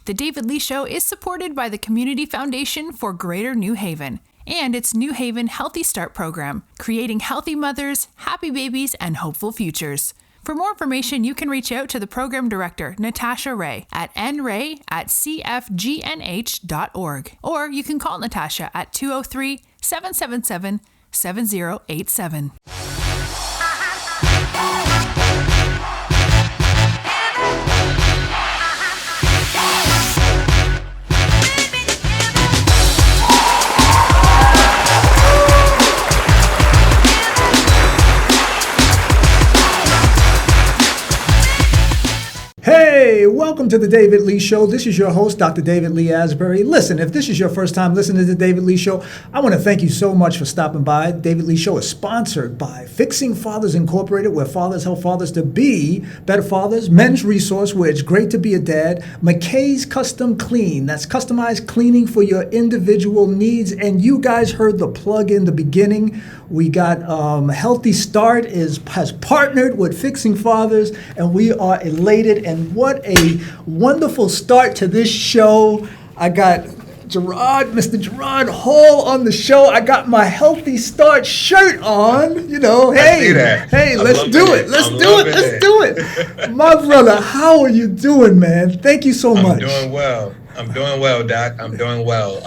The David Lee Show is supported by the Community Foundation for Greater New Haven and its New Haven Healthy Start program, creating healthy mothers, happy babies, and hopeful futures. For more information, you can reach out to the program director, Natasha Ray, at nray@cfgnh.org, or you can call Natasha at 203-777-7087. Hey, welcome to the David Lee Show. This is your host, Dr. David Lee Asbery. Listen, if this is your first time listening to the David Lee Show, I want to thank you so much for stopping by. David Lee Show is sponsored by Fixing Fathers Incorporated, where fathers help fathers to be better fathers. Men's Resource, where it's great to be a dad. McKay's Custom Clean, that's customized cleaning for your individual needs. And you guys heard the plug in the beginning. We got Healthy Start has partnered with Fixing Fathers, and we are elated. And what a wonderful start to this show. I got Mr. Jehrod Hall on the show. I got my Healthy Start shirt on. You know, hey, let's do it. Let's do it. My brother, how are you doing, man? Thank you so much. I'm doing well, Doc. I'm doing well.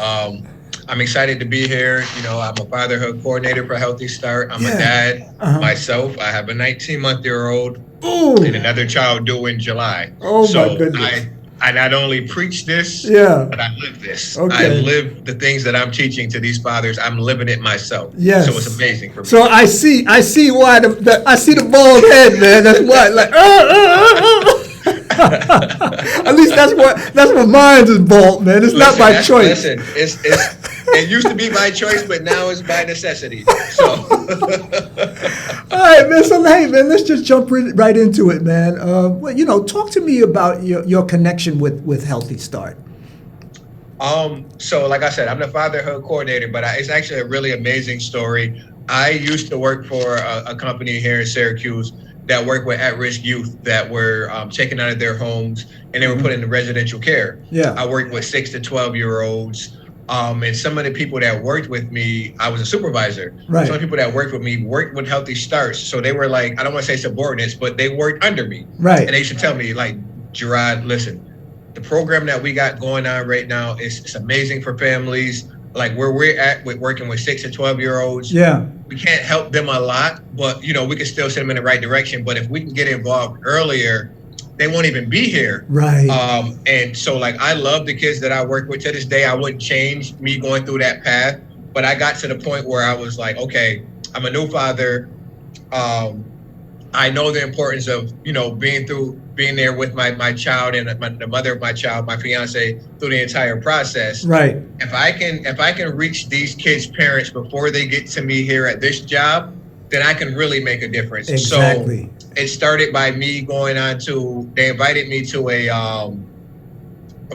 I'm excited to be here. You know, I'm a fatherhood coordinator for Healthy Start. I'm a dad myself. I have a 19-month-old and another child due in July. Oh, my goodness. I not only preach this, but I live this. Okay. I live the things that I'm teaching to these fathers. I'm living it myself. Yes. So it's amazing for me. So I see why I see the bald head, man. That's why, like, At least that's what mine is bald, man. It's not by choice. Listen, it used to be by choice, but now it's by necessity. So, all right, man. So, hey, man, let's just jump right into it, man. Talk to me about your connection with Healthy Start. So, like I said, I'm the fatherhood coordinator, but it's actually a really amazing story. I used to work for a company here in Syracuse that worked with at-risk youth that were taken out of their homes and they were put into residential care. Yeah. I worked with 6 to 12-year-olds. And some of the people that worked with me, I was a supervisor. Right. Some of the people that worked with me worked with Healthy Starts. So they were like, I don't want to say subordinates, but they worked under me. Right. And they used to tell me, like, Jehrod, listen, the program that we got going on right now is amazing for families. Like where we're at with working with 6 to 12-year-olds. Yeah. We can't help them a lot, but, you know, we can still send them in the right direction. But if we can get involved earlier, they won't even be here. Right. And so, like, I love the kids that I work with to this day. I wouldn't change me going through that path. But I got to the point where I was like, okay, I'm a new father. I know the importance of, you know, being there with my child and the mother of my child, my fiance, through the entire process. Right. If I can reach these kids' parents before they get to me here at this job, then I can really make a difference. Exactly. So it started by me they invited me to a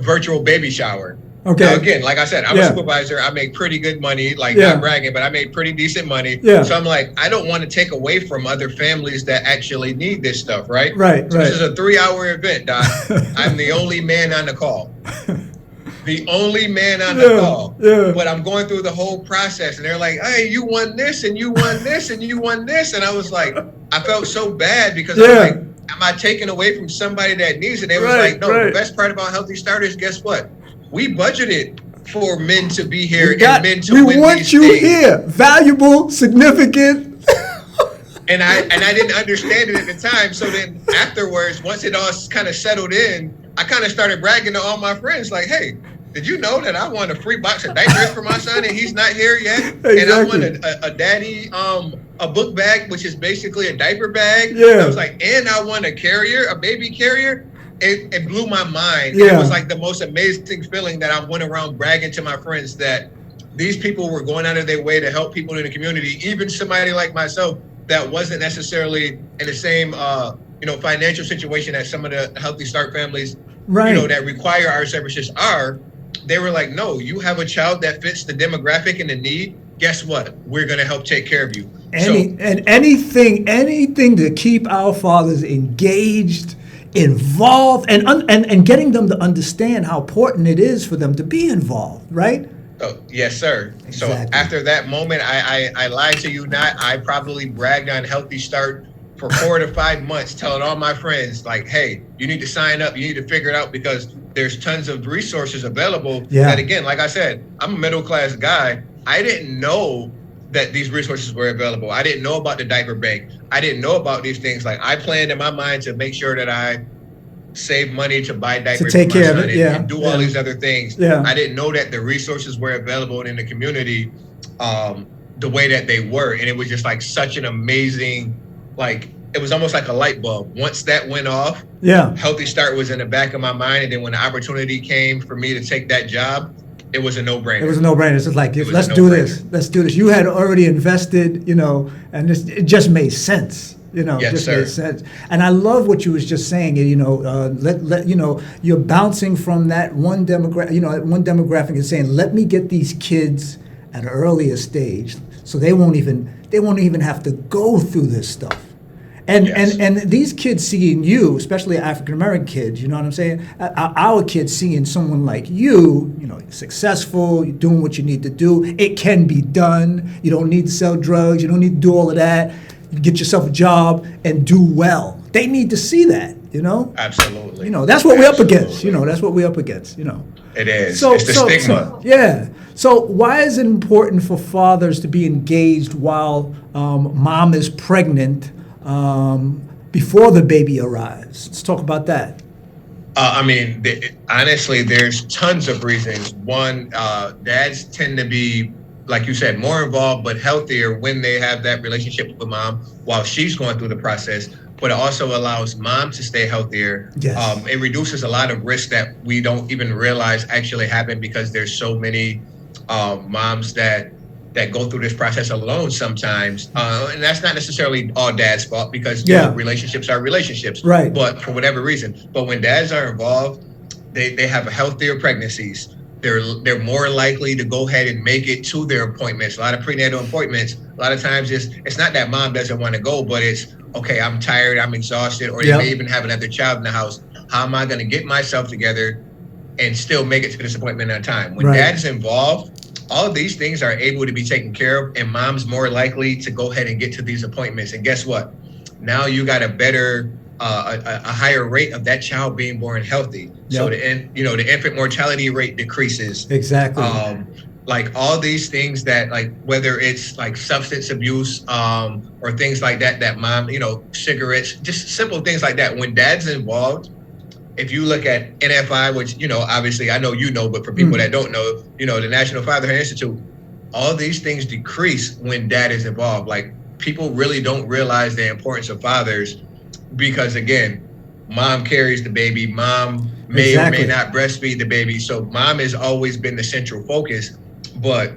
virtual baby shower. Okay. Now, again, like I said, I'm a supervisor. I make pretty good money, not bragging, but I made pretty decent money. Yeah. So I'm like, I don't want to take away from other families that actually need this stuff, right? Right. So this is a 3-hour event, Doc. I'm the only man on the call. The only man on the call. Yeah. But I'm going through the whole process and they're like, hey, you won this and you won this and you won this. And I was like, I felt so bad because I'm like, am I taking away from somebody that needs it? They was like, no, the best part about Healthy Starters, guess what? We budgeted for men to be here and men to win these things. We want you here. Valuable, significant. And I didn't understand it at the time. So then afterwards, once it all kind of settled in, I kind of started bragging to all my friends like, hey, did you know that I won a free box of diapers for my son and he's not here yet? Exactly. And I won a daddy, a book bag, which is basically a diaper bag. Yeah. I was like, and I won a baby carrier. It blew my mind. Yeah. It was like the most amazing feeling that I went around bragging to my friends that these people were going out of their way to help people in the community, even somebody like myself that wasn't necessarily in the same financial situation as some of the Healthy Start families that require our services are. They were like, no, you have a child that fits the demographic and the need. Guess what? We're going to help take care of you. Anything to keep our fathers engaged involved and getting them to understand how important it is for them to be involved, right? Oh, yes, sir. Exactly. So after that moment, I lied to you not. I probably bragged on Healthy Start for 4 to 5 months, telling all my friends, like, hey, you need to sign up. You need to figure it out because there's tons of resources available. Yeah. That, again, like I said, I'm a middle-class guy. I didn't know that these resources were available. I didn't know about the diaper bank. I didn't know about these things. Like, I planned in my mind to make sure that I save money to buy diapers to take for my care son of it, and do all these other things. Yeah. I didn't know that the resources were available in the community the way that they were. And it was just like such an amazing, like, it was almost like a light bulb. Once that went off, Healthy Start was in the back of my mind. And then when the opportunity came for me to take that job, it was a no-brainer. It was a no-brainer. It's just like, let's do this. Let's do this. You had already invested, and it just made sense. Yes, sir. Made sense. And I love what you was just saying. You're bouncing from that one demographic and saying, let me get these kids at an earlier stage, so they won't even have to go through this stuff. And these kids seeing you, especially African American kids, you know what I'm saying? Our kids seeing someone like you, successful, you're doing what you need to do. It can be done. You don't need to sell drugs. You don't need to do all of that. You get yourself a job and do well. They need to see that, Absolutely. That's what we're up against. That's what we're up against. It is. It's the stigma. Yeah. So why is it important for fathers to be engaged while mom is pregnant? Before the baby arrives? Let's talk about that. Honestly, there's tons of reasons. One, dads tend to be, like you said, more involved but healthier when they have that relationship with mom while she's going through the process. But it also allows mom to stay healthier. Yes. It reduces a lot of risks that we don't even realize actually happen because there's so many moms that go through this process alone sometimes. And that's not necessarily all dad's fault because relationships are relationships. Right. But for whatever reason. But when dads are involved, they have healthier pregnancies. They're more likely to go ahead and make it to their appointments. A lot of prenatal appointments, a lot of times it's not that mom doesn't want to go, but it's, okay, I'm tired, I'm exhausted, or they may even have another child in the house. How am I going to get myself together and still make it to this appointment on time? When dad's involved, all of these things are able to be taken care of, and mom's more likely to go ahead and get to these appointments. And guess what? Now you got a better, a higher rate of that child being born healthy. So the infant mortality rate decreases. Exactly. Like all these things that, like, whether it's like substance abuse or things like that mom, cigarettes, just simple things like that. When dad's involved, if you look at NFI, which, obviously I know but for people that don't know, the National Fatherhood Institute, all these things decrease when dad is involved. Like, people really don't realize the importance of fathers because, again, mom carries the baby, mom may or may not breastfeed the baby. So mom has always been the central focus, but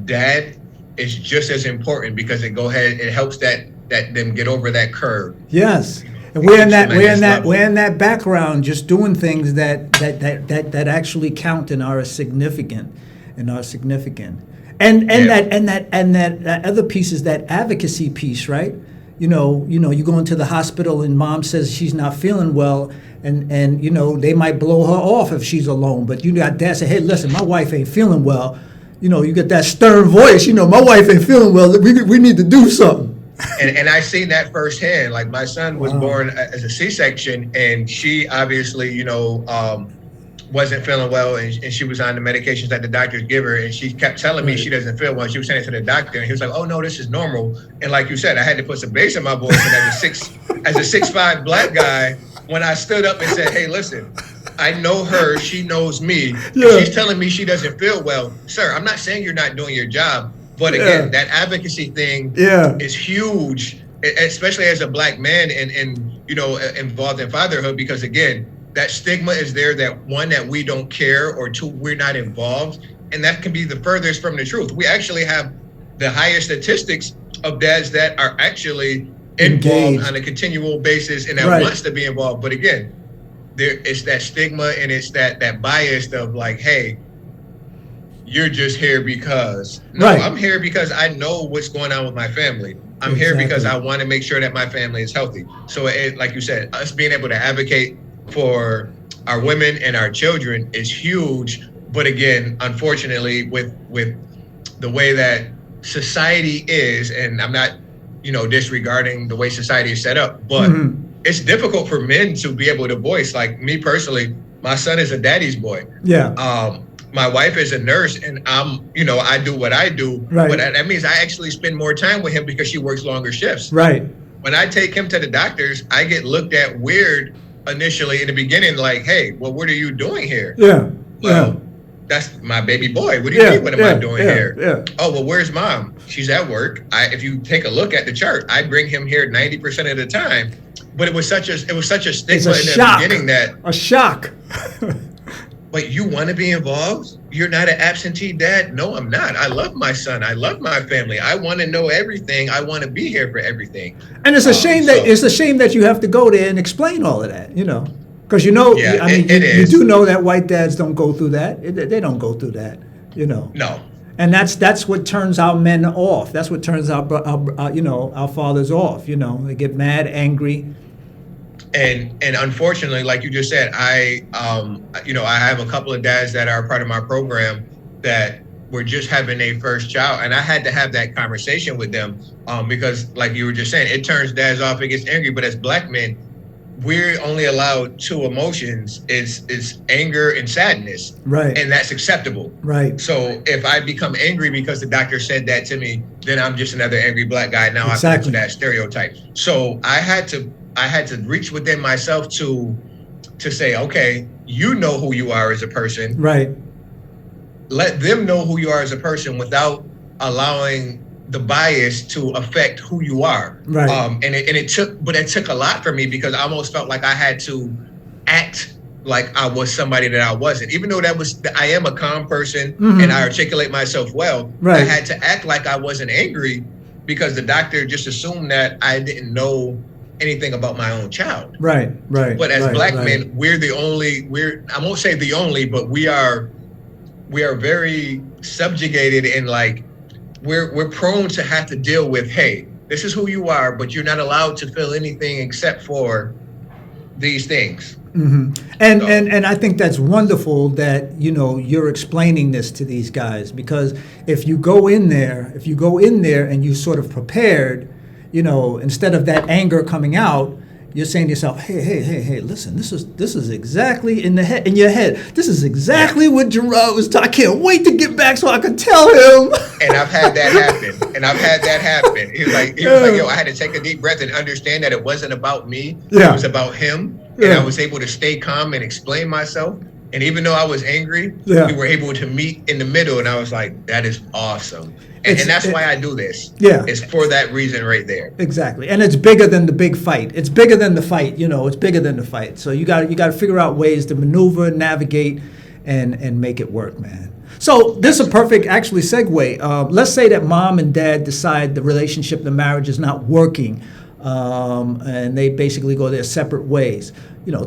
dad is just as important because it helps that them get over that curve. Yes. And we're in that background, just doing things that actually count and are significant, And that other piece is that advocacy piece, right? You go into the hospital and mom says she's not feeling well, and they might blow her off if she's alone. But you got dad say, hey, listen, my wife ain't feeling well. You get that stern voice. My wife ain't feeling well. We need to do something. And I seen that firsthand. Like, my son was born as a C-section, and she obviously, wasn't feeling well, and she was on the medications that the doctors give her, and she kept telling me she doesn't feel well. She was saying it to the doctor, and he was like, "Oh no, this is normal." And like you said, I had to put some bass in my voice. And as a 6'5" black guy, when I stood up and said, "Hey, listen, I know her, she knows me. She's telling me she doesn't feel well, sir. I'm not saying you're not doing your job, but again, that advocacy thing is huge, especially as a black man and involved in fatherhood, because again, that stigma is there that, one, that we don't care, or two, we're not involved. And that can be the furthest from the truth. We actually have the highest statistics of dads that are actually involved on a continual basis and that wants to be involved. But again, it's that stigma and it's that bias of like, hey, you're just here because. No, I'm here because I know what's going on with my family. I'm here because I want to make sure that my family is healthy. So like you said, us being able to advocate for our women and our children is huge. But again, unfortunately, with the way that society is, and I'm not, disregarding the way society is set up, but it's difficult for men to be able to voice. Like me personally, my son is a daddy's boy. Yeah. My wife is a nurse, and I do what I do. Right. But that means I actually spend more time with him because she works longer shifts. Right. When I take him to the doctors, I get looked at weird initially in the beginning, like, hey, well, what are you doing here? Yeah. Well, that's my baby boy. What do you mean? What am I doing here? Yeah. Oh, well, where's mom? She's at work. If you take a look at the chart, I bring him here 90% of the time. But it was such a stigma in the beginning that a shock. But you want to be involved? You're not an absentee dad? No, I'm not. I love my son. I love my family. I want to know everything. I want to be here for everything. And it's a shame that you have to go there and explain all of that, because you do know that white dads don't go through that. They don't go through that, No. And that's what turns our men off. That's what turns our fathers off. They get mad, angry. And unfortunately, like you just said, I have a couple of dads that are part of my program that were just having their first child, and I had to have that conversation with them because, like you were just saying, it turns dads off, it gets angry. But as black men, we're only allowed two emotions: is anger and sadness, right? And that's acceptable, right? So if I become angry because the doctor said that to me, then I'm just another angry black guy. Now I fit into that stereotype. So I had to reach within myself to say, okay, you know who you are as a person. Right. Let them know who you are as a person without allowing the bias to affect who you are. Right. It took a lot for me because I almost felt like I had to act like I was somebody that I wasn't. Even though I am a calm person and I articulate myself well, right. I had to act like I wasn't angry because the doctor just assumed that I didn't know anything about my own child. Right. But as black men, I won't say the only, but we are very subjugated and like we're prone to have to deal with, hey, this is who you are, but you're not allowed to feel anything except for these things. Mm-hmm. And I think that's wonderful that you're explaining this to these guys, because if you go in there and you sort of prepared, instead of that anger coming out, you're saying to yourself, hey, listen, this is exactly in your head. This is exactly what Jehrod was talking. I can't wait to get back so I can tell him. And I've had that happen. He was like, yo, I had to take a deep breath and understand that it wasn't about me. Yeah. It was about him. Yeah. And I was able to stay calm and explain myself. And even though I was angry, we were able to meet in the middle. And I was like, that is awesome. And that's why I do this. Yeah. It's for that reason right there. Exactly. And it's bigger than the big fight. It's bigger than the fight. It's bigger than the fight. So you got to figure out ways to maneuver, navigate, and make it work, man. So this is a perfect, actually, segue. Let's say that mom and dad decide the relationship, the marriage is not working, and they basically go their separate ways.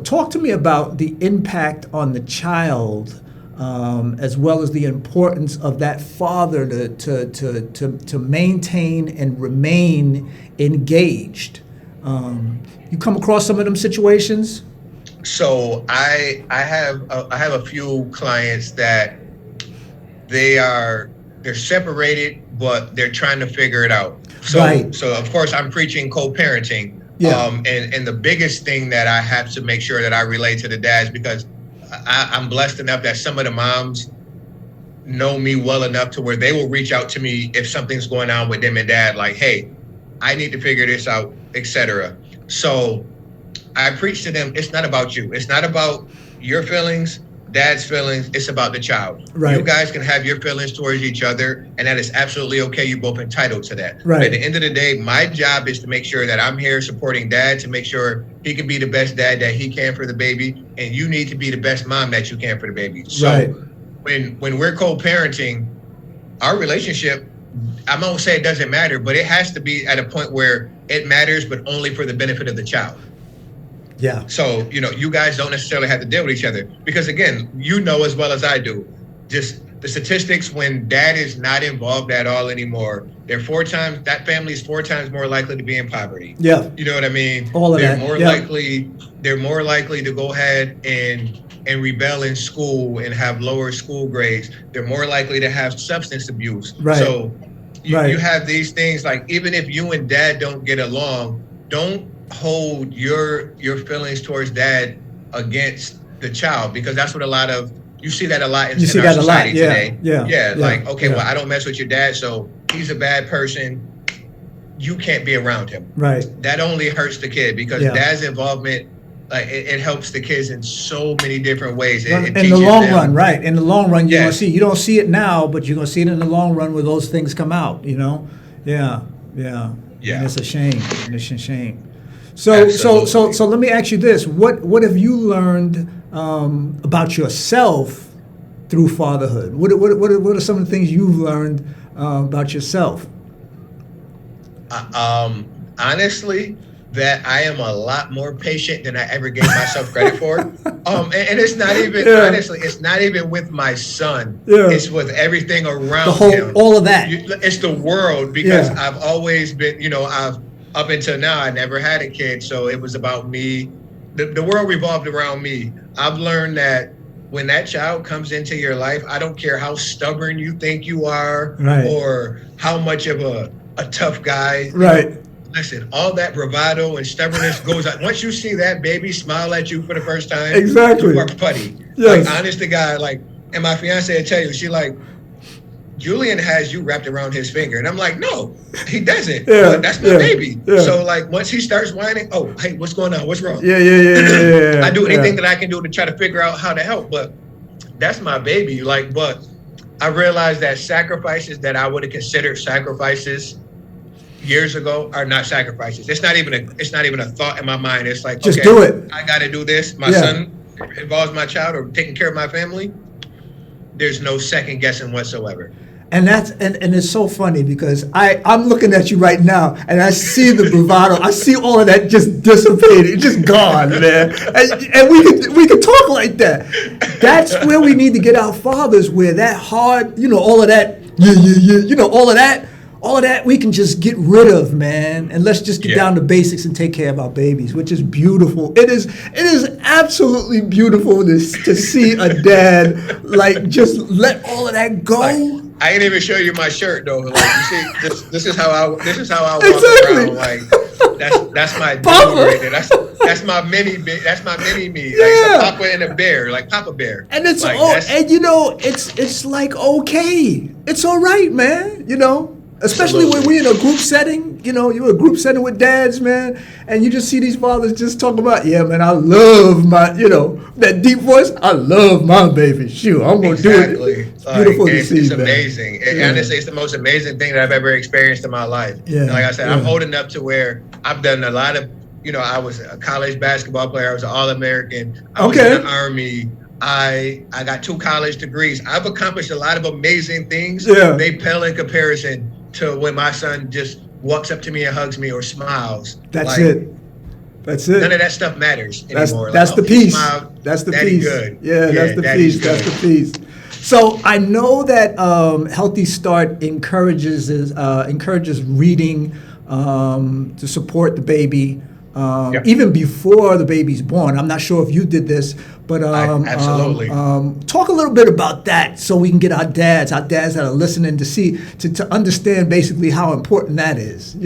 Talk to me about the impact on the child, as well as the importance of that father to maintain and remain engaged. You come across some of them situations? So I have a few clients that they're separated, but they're trying to figure it out. So of course I'm preaching co-parenting. Yeah. And the biggest thing that I have to make sure that I relay to the dads, because I'm blessed enough that some of the moms know me well enough to where they will reach out to me if something's going on with them and dad, like, hey, I need to figure this out, etc. So I preach to them, it's not about you. It's not about your feelings, dad's feelings. It's about the child. Right. You guys can have your feelings towards each other, and that is absolutely okay. You're both entitled to that. Right. But at the end of the day, my job is to make sure that I'm here supporting dad, to make sure he can be the best dad that he can for the baby, and you need to be the best mom that you can for the baby. So when we're co-parenting, our relationship, I won't say it doesn't matter, but it has to be at a point where it matters, but only for the benefit of the child. Yeah. So, you guys don't necessarily have to deal with each other because, again, as well as I do, just the statistics when dad is not involved at all anymore, that family is 4 times more likely to be in poverty. Yeah. You know what I mean? All of they're that. More likely, they're more likely to go ahead and rebel in school and have lower school grades. They're more likely to have substance abuse. Right. So you have these things, like, even if you and dad don't get along, don't hold your feelings towards dad against the child, because that's what you see that a lot in our society today. Yeah. Like, okay, well, I don't mess with your dad, so he's a bad person. You can't be around him. Right. That only hurts the kid, because dad's involvement, like, it helps the kids in so many different ways. In the long run, right? In the long run, you don't see it now, but you're gonna see it in the long run where those things come out. You know. Yeah. And it's a shame. It's a shame. So let me ask you this: What have you learned about yourself through fatherhood? What are some of the things you've learned about yourself? Honestly, that I am a lot more patient than I ever gave myself credit for. And it's not even honestly, it's not even with my son. It's with everything around him. All of that. It's the world, because I've always been, up until now, I never had a kid, so it was about me. The world revolved around me. I've learned that when that child comes into your life, I don't care how stubborn you think you are, or how much of a tough guy. Right. Listen, all that bravado and stubbornness goes out. Once you see that baby smile at you for the first time, exactly, you are putty. Yes. Like, honest to God, like, and my fiance will tell you, she like, Julian has you wrapped around his finger. And I'm like, no, he doesn't. But that's my baby. So, like, once he starts whining, oh, hey, what's going on? What's wrong? I do anything that I can do to try to figure out how to help. But that's my baby. Like, but I realized that sacrifices that I would have considered sacrifices years ago are not sacrifices. It's not even a thought in my mind. It's like, just okay, do it. I got to do this. My son involves my child, or taking care of my family. There's no second guessing whatsoever. And it's so funny, because I'm looking at you right now, and I see the bravado. I see all of that just dissipated, just gone, man. And we can talk like that. That's where we need to get our fathers, where that hard, all of that, all of that we can just get rid of, man. And let's just get down to basics and take care of our babies, which is beautiful. It is absolutely beautiful to see a dad, like, just let all of that go. Like, I ain't even show you my shirt though. Like, you see, this is how I walk around. Like, that's my dude right there. That's my mini me. That's my mini me. Like, it's a Papa and a bear, like Papa Bear. And it's like, it's like, okay, it's all right, man. Especially when we're in a group setting, you're in a group setting with dads, man, and you just see these fathers just talking about, man, I love my, that deep voice, I love my baby. Shoot, I'm going to do it. It's beautiful to see, it's amazing. Honestly, it's the most amazing thing that I've ever experienced in my life. And like I said, I'm old enough to where I've done a lot of, I was a college basketball player. I was an All-American. I was in the Army. I got 2 college degrees. I've accomplished a lot of amazing things. They pale in comparison to when my son just walks up to me and hugs me or smiles. That's it. None of that stuff matters anymore. That's the piece. That's the piece. Good. That's the piece. That's the piece. So I know that Healthy Start encourages reading to support the baby. Even before the baby's born. I'm not sure if you did this, but absolutely. Talk a little bit about that, so we can get our dads that are listening to understand basically how important that is.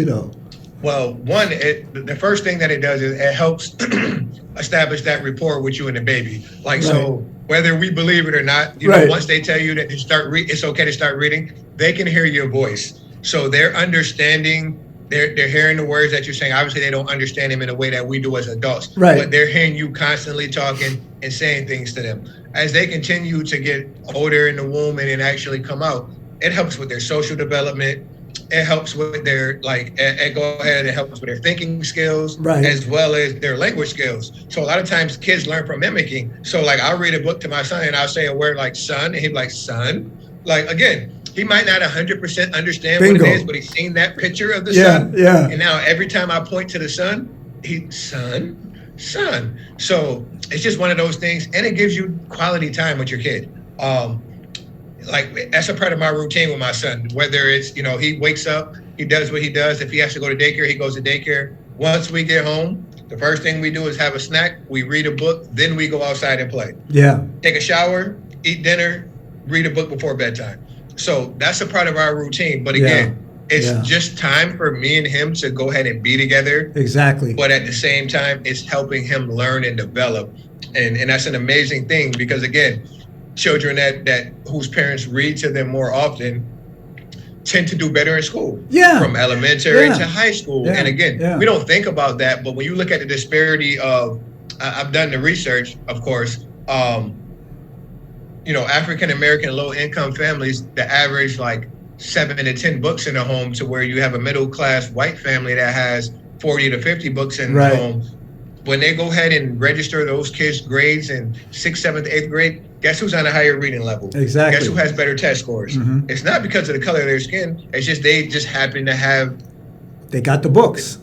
Well, one, the first thing that it does is it helps establish that rapport with you and the baby. Like, so whether we believe it or not, once they tell you that it's okay to start reading, they can hear your voice. So they're understanding. They're hearing the words that you're saying. Obviously, they don't understand them in a way that we do as adults. But they're hearing you constantly talking and saying things to them. As they continue to get older in the womb and then actually come out, it helps with their social development. It helps with their, it helps with their thinking skills, as well as their language skills. So a lot of times kids learn from mimicking. So, like, I'll read a book to my son and I'll say a word like son, and he'll be like, son. Like, again, he might not 100% understand what it is, but he's seen that picture of the sun. And now every time I point to the sun, son. So it's just one of those things, and it gives you quality time with your kid. like that's a part of my routine with my son. Whether it's, you know, he wakes up, he does what he does. If he has to go to daycare, he goes to daycare. Once we get home, the first thing we do is have a snack. We read a book, then we go outside and play. Yeah. Take a shower, eat dinner, read a book before bedtime. So that's a part of our routine. But again, it's just time for me and him to go ahead and be together. Exactly. But at the same time, it's helping him learn and develop. And that's an amazing thing, because again, children that whose parents read to them more often tend to do better in school. Yeah. From elementary to high school. And again, we don't think about that, but when you look at the disparity of, I've done the research, of course, you know, African American low income families, the average like 7 to 10 books in a home, to where you have a middle class white family that has 40 to 50 books in the home. When they go ahead and register those kids' grades in 6th, 7th, 8th grade, guess who's on a higher reading level? Exactly. Guess who has better test scores? Mm-hmm. It's not because of the color of their skin. It's just they just happen to have. They got the books.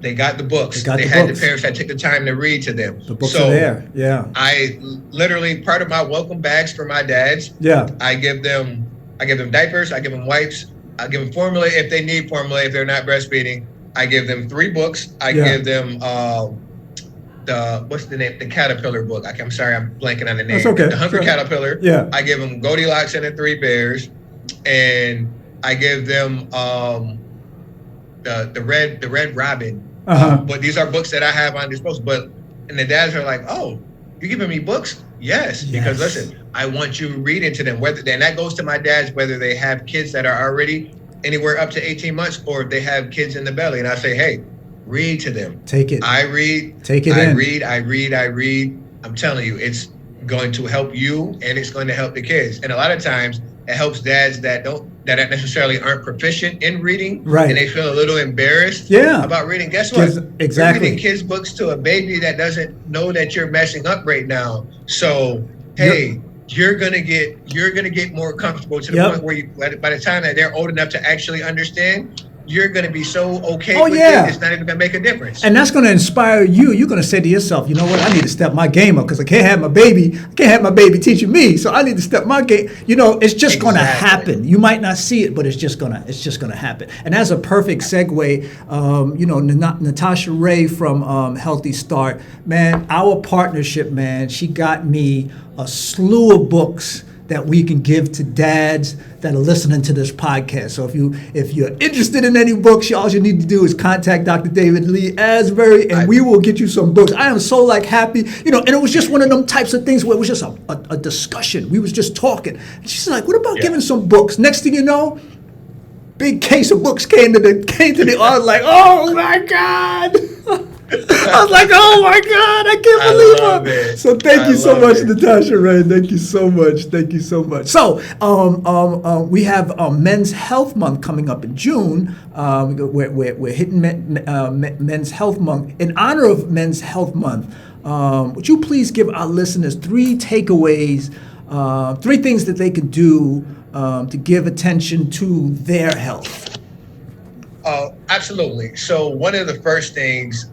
They got the books. They had the parents that took the time to read to them. The books are there. Yeah. I literally, part of my welcome bags for my dads. Yeah. I give them diapers. I give them wipes. I give them formula if they need formula, if they're not breastfeeding. I give them 3 books. I give them what's the name? The Caterpillar book. I'm sorry, I'm blanking on the name. That's okay. The Hungry Caterpillar. Yeah. I give them Goldilocks and the 3 Bears, and I give them the Red Robin. But these are books that I have on disposal. And the dads are like, "Oh, you're giving me books?" Yes, because listen, I want you reading to them. And that goes to my dads, whether they have kids that are already anywhere up to 18 months, or if they have kids in the belly. And I say, hey, read to them. Take it. I read. Take it I in. I read. I'm telling you, it's going to help you, and it's going to help the kids. And a lot of times, it helps dads that necessarily aren't proficient in reading, right? And they feel a little embarrassed, about reading. Guess what? Exactly. You're reading kids' books to a baby that doesn't know that you're messing up right now. So, hey, you're gonna get more comfortable to the point where by the time that they're old enough to actually understand, you're going to be so okay with it, it's not even going to make a difference. And that's going to inspire you. You're going to say to yourself, you know what, I need to step my game up, because I can't have my baby teaching me, so I need to step my game. You know, it's just going to happen. You might not see it, but it's just going to happen. And that's a perfect segue. You know, Natasha Ray from Healthy Start, man, our partnership, man, she got me a slew of books that we can give to dads that are listening to this podcast. So if you're interested in any books, all you need to do is contact Dr. David Lee Asbery, and we will get you some books. I am so happy, you know, and it was just one of them types of things where it was just a discussion. We was just talking. And she's like, what about giving some books? Next thing you know, big case of books came to the I was like, oh my God. I was like, oh my God, I can't believe it. So thank you so much, Natasha Ray. Thank you so much. Thank you so much. So we have Men's Health Month coming up in June. We're hitting Men's Health Month. In honor of Men's Health Month, would you please give our listeners 3 takeaways, 3 things that they could do to give attention to their health? Absolutely. So one of the first things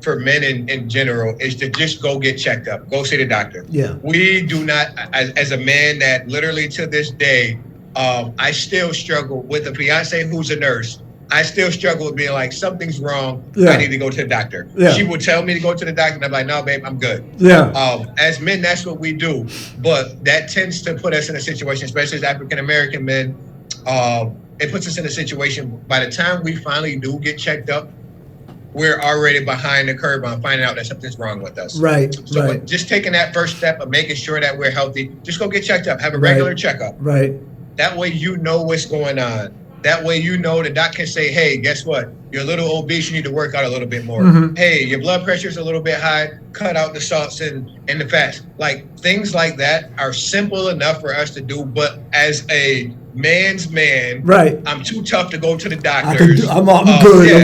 for men in general is to just go get checked up. Go see the doctor. Yeah. We do not, as a man that literally to this day, I still struggle with a fiance who's a nurse. I still struggle with being like, something's wrong. Yeah. I need to go to the doctor. Yeah. She would tell me to go to the doctor, and I'm like, no, babe, I'm good. Yeah. As men, that's what we do. But that tends to put us in a situation, especially as African-American men, it puts us in a situation, by the time we finally do get checked up, we're already behind the curve on finding out that something's wrong with us. Right. So just taking that first step of making sure that we're healthy, just go get checked up, have a regular checkup. Right. That way you know what's going on. That way you know the doc can say, hey, guess what? You're a little obese, you need to work out a little bit more. Mm-hmm. Hey, your blood pressure's a little bit high, cut out the salts and the fats. Like, things like that are simple enough for us to do, but as a man's man, right? I'm too tough to go to the doctors. I'm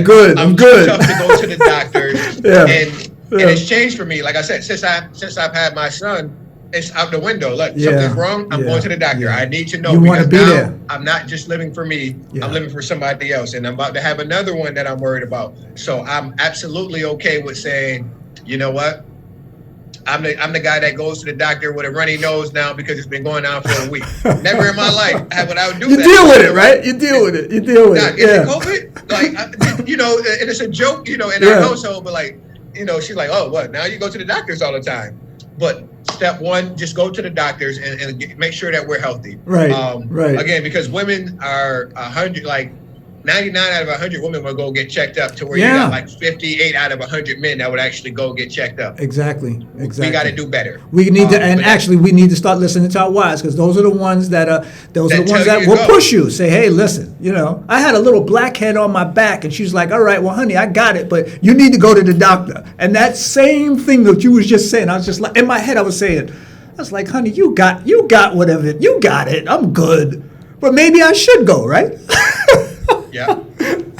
good. I'm too tough to go to the doctors. And it's changed for me. Like I said, since I've had my son, it's out the window. Look, something's wrong. I'm going to the doctor. I need to know, because now I'm not just living for me. I'm living for somebody else, and I'm about to have another one that I'm worried about. So I'm absolutely okay with saying, you know what? I'm the guy that goes to the doctor with a runny nose now because it's been going on for a week. Never in my life would I do that. You deal with it, right? You deal with it. Doc, is it COVID? Like, and it's a joke, in our household, but like, she's like, oh, what? Now you go to the doctors all the time. But step one, just go to the doctors and make sure that we're healthy. Right. Right. Again, because women are 100, like 99 out of 100 women will go get checked up to where you got like 58 out of 100 men that would actually go get checked up. Exactly. We got to do better. We need to, and actually, we need to start listening to our wives, because those are the ones that will push you. Say, hey, listen, I had a little blackhead on my back, and she's like, all right, well, honey, I got it, but you need to go to the doctor. And that same thing that you was just saying, I was just like, in my head, I was like, honey, you got whatever, you got it, I'm good, but maybe I should go, right? Yeah,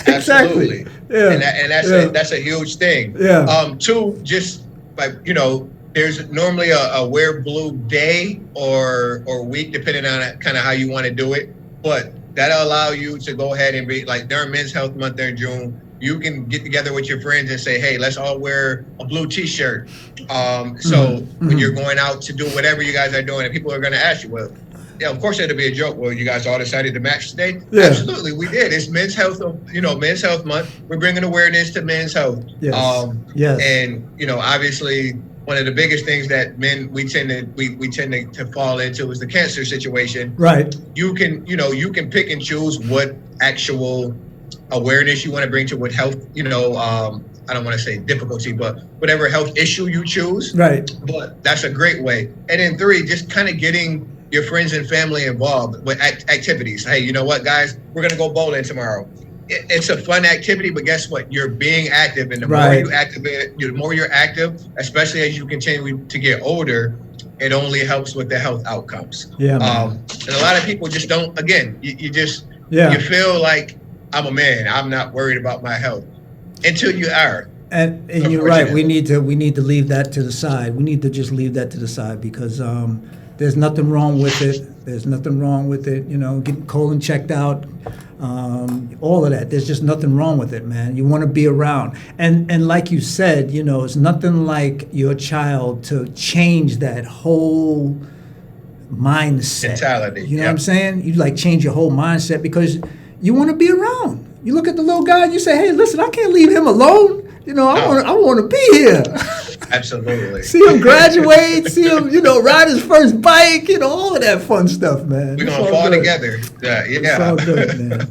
absolutely. Yeah. And that's a huge thing. Yeah. Two, just like, there's normally a wear blue day or week, depending on kind of how you want to do it. But that'll allow you to go ahead and be like, during Men's Health Month there in June, you can get together with your friends and say, hey, let's all wear a blue t-shirt. When you're going out to do whatever you guys are doing, and people are going to ask you, well, yeah, of course it'll be a joke. Well, you guys all decided to match today? Yeah. Absolutely, we did. It's Men's Health, Men's Health Month. We're bringing awareness to men's health. Yes. Yes. And obviously, one of the biggest things that men we tend to fall into is the cancer situation. Right. You can pick and choose what actual awareness you want to bring to what health. I don't want to say difficulty, but whatever health issue you choose. Right. But that's a great way. And then three, just kind of getting your friends and family involved with activities. Hey, you know what, guys? We're going to go bowling tomorrow. It's a fun activity, but guess what? You're being active, and the more you're active, especially as you continue to get older, it only helps with the health outcomes. Yeah. And a lot of people just don't. Again, you feel like, I'm a man, I'm not worried about my health, until you are. And you're right. We need to leave that to the side. We need to just leave that to the side, because there's nothing wrong with it. There's nothing wrong with it. Getting colon checked out, all of that. There's just nothing wrong with it, man. You want to be around. And like you said, it's nothing like your child to change that whole mindset. Mentality. You know what I'm saying? You change your whole mindset, because you want to be around. You look at the little guy and you say, hey, listen, I can't leave him alone. I want to be here. Absolutely. See him graduate, see him, ride his first bike, all of that fun stuff, man. We're going to fall together. Yeah. It's all good, man.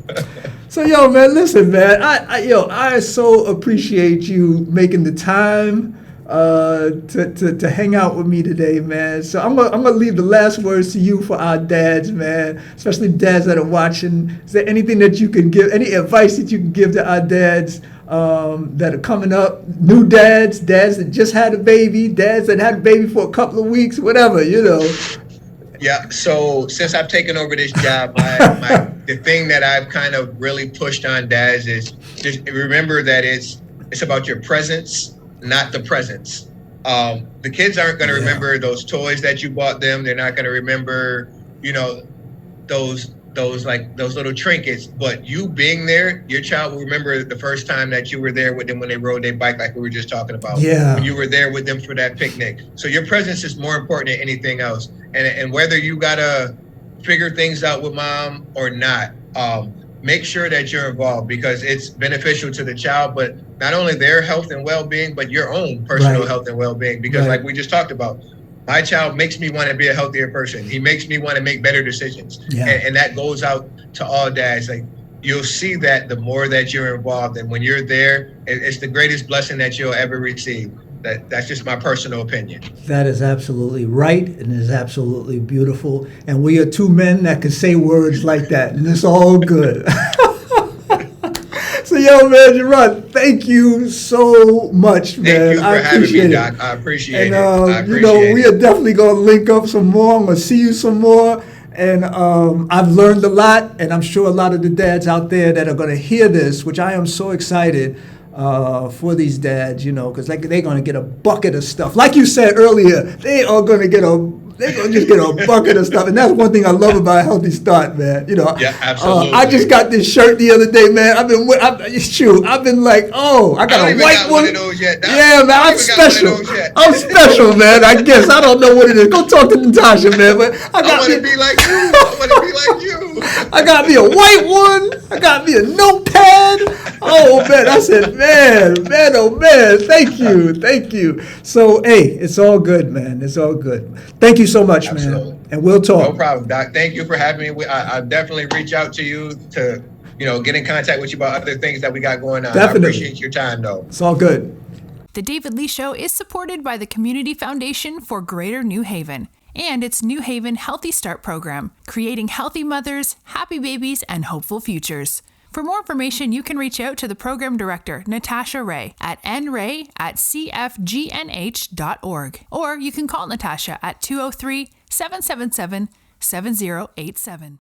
So, man, listen, man, I so appreciate you making the time to hang out with me today, man. So I'm gonna leave the last words to you for our dads, man, especially dads that are watching. Is there anything that you can give, any advice that you can give to our dads that are coming up, new dads that just had a baby, dads that had a baby for a couple of weeks, whatever, Yeah, so since I've taken over this job, the thing that I've kind of really pushed on dads is just remember that it's about your presence, not the presence. The kids aren't going to remember those toys that you bought them. They're not going to remember, those little trinkets, but you being there, your child will remember the first time that you were there with them when they rode their bike, like we were just talking about. Yeah. When you were there with them for that picnic. So your presence is more important than anything else. And whether you gotta figure things out with mom or not, make sure that you're involved, because it's beneficial to the child, but not only their health and well-being, but your own personal health and well-being. Because like we just talked about, my child makes me want to be a healthier person. He makes me want to make better decisions. Yeah. And that goes out to all dads. Like, you'll see that the more that you're involved, and when you're there, it's the greatest blessing that you'll ever receive. That's just my personal opinion. That is absolutely right, and is absolutely beautiful. And we are two men that can say words like that, and it's all good. So, man, Jehrod, thank you so much, man. Thank you for having me, Doc. I appreciate it. We are definitely going to link up some more. I'm going to see you some more. And I've learned a lot, and I'm sure a lot of the dads out there that are going to hear this, which I am so excited for these dads, because they're going to get a bucket of stuff. Like you said earlier, they are going to get They're going to just get a bucket of stuff. And that's one thing I love about Healthy Start, man. You know, yeah, absolutely. I just got this shirt the other day, man. I've been like, I got a white one. Of those yet. Yeah, man, I'm special. I'm special, man. I guess. I don't know what it is. Go talk to Natasha, man. But I want to be like you. I want to be like you. I got me a white one. I got me a notepad. Oh, man. I said, man, oh, man. Thank you. So, hey, it's all good, man. It's all good. Thank you so much, Absolutely. man. And we'll talk. No problem, Doc. Thank you for having me. I definitely reach out to you to, get in contact with you about other things that we got going on. Definitely. I appreciate your time, though. It's all good. The David Lee Show is supported by the Community Foundation for Greater New Haven and its New Haven Healthy Start program, creating healthy mothers, happy babies, and hopeful futures. For more information, you can reach out to the program director, Natasha Ray, at nray@cfgnh.org, or you can call Natasha at 203-777-7087.